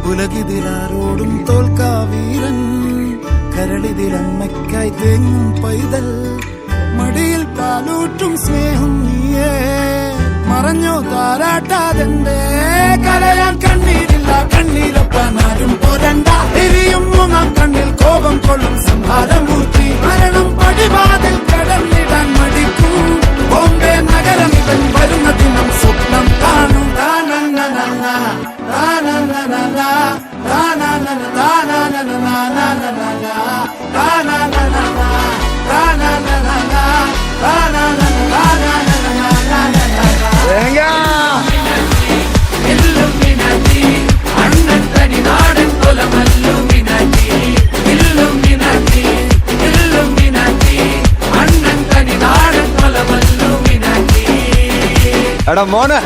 ഉലകിതിലാരോടും തോൽക്കാവീരൻ കരളിതിലമ്മയ്ക്കായി തേങ്ങും പൈതൽ മടിയിൽ പാലൂറ്റും സ്നേഹം നീയേ മറഞ്ഞോ താരാട്ടാതെന്റെ കരയാൻ കണ്ണീരില്ല കണ്ണീരൊപ്പാനാരും പോരണ്ട എരിയും മൂന്നാം കണ്ണിൽ കോപം കൊള്ളും സംഹാരമൂർത്തി മരണം പടിവാതിൽ കടന്നിടാൻ മടിക്കും ബോംബെ നഗരം ഇവൻ വരുന്ന ദിനം സ്വപ്നം കാണും എടാ മോനെ